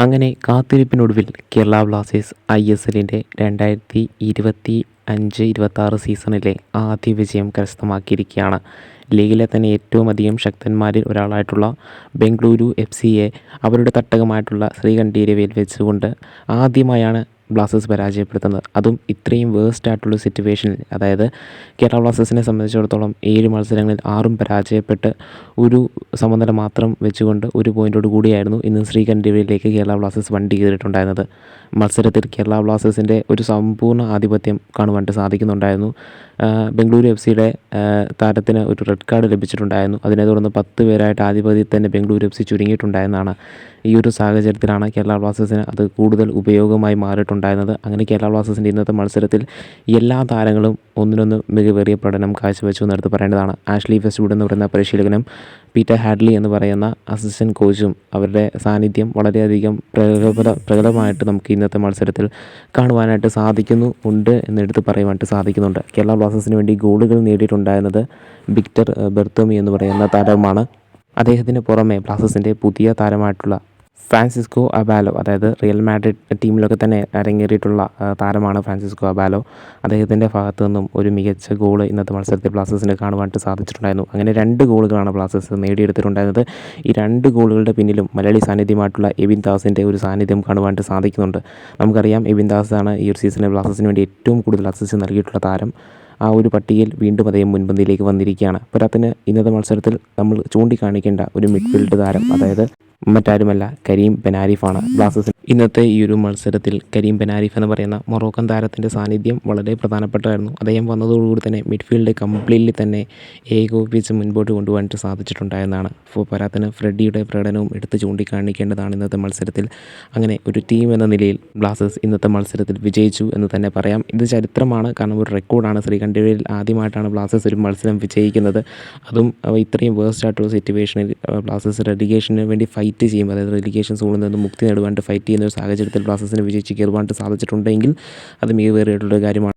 അങ്ങനെ കാത്തിരിപ്പിനൊടുവിൽ കേരള ബ്ലാസ്റ്റേഴ്സ് ISLൻ്റെ 2025-26 സീസണിലെ ആദ്യ വിജയം കരസ്ഥമാക്കിയിരിക്കുകയാണ്. ലീഗിലെ തന്നെ ഏറ്റവും അധികം ശക്തന്മാരിൽ ഒരാളായിട്ടുള്ള ബംഗളൂരു FCയെ അവരുടെ തട്ടകമായിട്ടുള്ള ശ്രീകണ്ഠീരവയിൽ വെച്ചുകൊണ്ട് ആദ്യമായാണ് ബ്ലാസ്റ്റേഴ്സ് പരാജയപ്പെടുത്തുന്നത്. അതും ഇത്രയും വേഴ്സ്റ്റ് ആയിട്ടുള്ള സിറ്റുവേഷനിൽ, അതായത് കേരള ബ്ലാസ്റ്റേഴ്സിനെ സംബന്ധിച്ചിടത്തോളം 7 മത്സരങ്ങളിൽ 6 പരാജയപ്പെട്ട് ഒരു സമനില മാത്രം വെച്ചുകൊണ്ട് ഒരു പോയിൻറ്റോട് കൂടിയായിരുന്നു ഇന്ന് ശ്രീകണ്ഠീരവയിലേക്ക് കേരള ബ്ലാസ്റ്റേഴ്സ് വണ്ടി കയറിയിട്ടുണ്ടായിരുന്നത്. മത്സരത്തിൽ കേരള ബ്ലാസ്റ്റേഴ്സിൻ്റെ ഒരു സമ്പൂർണ്ണ ആധിപത്യം കാണുവാനായിട്ട് സാധിക്കുന്നുണ്ടായിരുന്നു. ബംഗളൂരു FCയുടെ താരത്തിന് ഒരു റെഡ് കാർഡ് ലഭിച്ചിട്ടുണ്ടായിരുന്നു. അതിനെ തുടർന്ന് 10 പേരായിട്ട് ആധിപത്യത്തിൽ തന്നെ ബംഗളൂരു FC ചുരുങ്ങിയിട്ടുണ്ടായിരുന്നതാണ്. ഈ ഒരു സാഹചര്യത്തിലാണ് കേരള ബ്ലാസ്റ്റേഴ്സിന് അത് കൂടുതൽ ഉപയോഗമായി മാറിയിട്ടുണ്ടായിരുന്നത്. അങ്ങനെ കേരള ബ്ലാസ്റ്റേഴ്സിൻ്റെ ഇന്നത്തെ മത്സരത്തിൽ എല്ലാ താരങ്ങളും ഒന്നിനൊന്ന് മികവേറിയ പ്രകടനം കാഴ്ചവെച്ചു എന്നെടുത്ത് പറയേണ്ടതാണ്. ആഷ്ലി വെസ്റ്റ്വുഡ് എന്ന് പറയുന്ന പരിശീലകനും പീറ്റർ ഹാഡ്ലി എന്ന് പറയുന്ന അസിസ്റ്റൻറ്റ് കോച്ചും അവരുടെ സാന്നിധ്യം വളരെയധികം പ്രകടമായിട്ട് നമുക്ക് ഇന്നത്തെ മത്സരത്തിൽ കാണുവാനായിട്ട് സാധിക്കുന്നുണ്ട് എന്നെടുത്ത് പറയുവാനായിട്ട് സാധിക്കുന്നുണ്ട്. കേരള ബ്ലാസ്റ്റേഴ്സിന് വേണ്ടി ഗോളുകൾ നേടിയിട്ടുണ്ടായിരുന്നത് വിക്ടർ ബെർത്തോമി എന്ന് പറയുന്ന താരമാണ്. അദ്ദേഹത്തിന് പുറമെ ബ്ലാസ്റ്റേഴ്സിൻ്റെ പുതിയ താരമായിട്ടുള്ള ഫ്രാൻസിസ്കോ അബാലോ, അതായത് റിയൽ മാഡ്രിഡ് ടീമിലൊക്കെ തന്നെ അരങ്ങേറിയിട്ടുള്ള താരമാണ് ഫ്രാൻസിസ്കോ അബാലോ. അദ്ദേഹത്തിൻ്റെ ഭാഗത്തു നിന്നും ഒരു മികച്ച ഗോൾ ഇന്നത്തെ മത്സരത്തിൽ ബ്ലാസ്റ്റേഴ്സിന് കാണുവാനായിട്ട് സാധിച്ചിട്ടുണ്ടായിരുന്നു. അങ്ങനെ 2 ഗോളുകളാണ് ബ്ലാസ്റ്റേഴ്സ് നേടിയെടുത്തിട്ടുണ്ടായിരുന്നത്. ഈ 2 ഗോളുകളുടെ പിന്നിലും മലയാളി സാന്നിധ്യമായിട്ടുള്ള എബിൻ ദാസിൻ്റെ ഒരു സാന്നിധ്യം കാണുവാനായിട്ട് സാധിക്കുന്നുണ്ട്. നമുക്കറിയാം എബിൻ ദാസാണ് ഈ ഒരു സീസണിൽ ബ്ലാസ്റ്റേഴ്സിന് വേണ്ടി ഏറ്റവും കൂടുതൽ അസിസ്റ്റ് നൽകിയിട്ടുള്ള താരം. ആ ഒരു പട്ടികയിൽ വീണ്ടും അദ്ദേഹം മുൻപന്തിയിലേക്ക് വന്നിരിക്കുകയാണ്. പോരാത്തതിന് ഇന്നത്തെ മത്സരത്തിൽ നമ്മൾ ചൂണ്ടിക്കാണിക്കേണ്ട ഒരു മിഡ്ഫീൽഡ് താരം, അതായത് മറ്റാരുമല്ല കരീം ബെനാരിഫാണ്. ബ്ലാസ്റ്റേഴ്സിന് ഇന്നത്തെ ഈ ഒരു മത്സരത്തിൽ കരീം ബെനാരിഫ് എന്ന് പറയുന്ന മൊറോക്കൻ താരത്തിൻ്റെ സാന്നിധ്യം വളരെ പ്രധാനപ്പെട്ടായിരുന്നു. അദ്ദേഹം വന്നതോടുകൂടി തന്നെ മിഡ്ഫീൽഡ് കംപ്ലീറ്റ്ലി തന്നെ ഏകോപിപ്പിച്ച് മുൻപോട്ട് കൊണ്ടുപോകാനായിട്ട് സാധിച്ചിട്ടുണ്ടായെന്നാണ്. പോരാത്തതിന് ഫ്രെഡിയുടെ പ്രകടനവും എടുത്ത് ചൂണ്ടിക്കാണിക്കേണ്ടതാണ് ഇന്നത്തെ മത്സരത്തിൽ. അങ്ങനെ ഒരു ടീം എന്ന നിലയിൽ ബ്ലാസ്റ്റേഴ്സ് ഇന്നത്തെ മത്സരത്തിൽ വിജയിച്ചു എന്ന് തന്നെ പറയാം. ഇത് ചരിത്രമാണ്, കാരണം ഒരു റെക്കോർഡാണ്. ശ്രീകണ്ഠീരവയിൽ ആദ്യമായിട്ടാണ് ബ്ലാസ്റ്റേഴ്സ് ഒരു മത്സരം വിജയിക്കുന്നത്. അതും ഇത്രയും വേഴ്സ്റ്റ് ആയിട്ടുള്ള സിറ്റുവേഷനിൽ ബ്ലാസ്റ്റേഴ്സ് റെലിഗേഷന് വേണ്ടി ഫൈറ്റ് ചെയ്യും, അതായത് റെലിഗേഷൻ സോണിൽ നിന്ന് മുക്തി നേടുവാനായിട്ട് ഫൈറ്റ് ചെയ്യുന്ന ഒരു സാഹചര്യത്തിൽ ബ്ലാസ്റ്റേഴ്സിന് വിജയിച്ച് കയറുവാനായിട്ട് സാധിച്ചിട്ടുണ്ടെങ്കിൽ അത് മികവേറിയിട്ടുള്ള കാര്യമാണ്.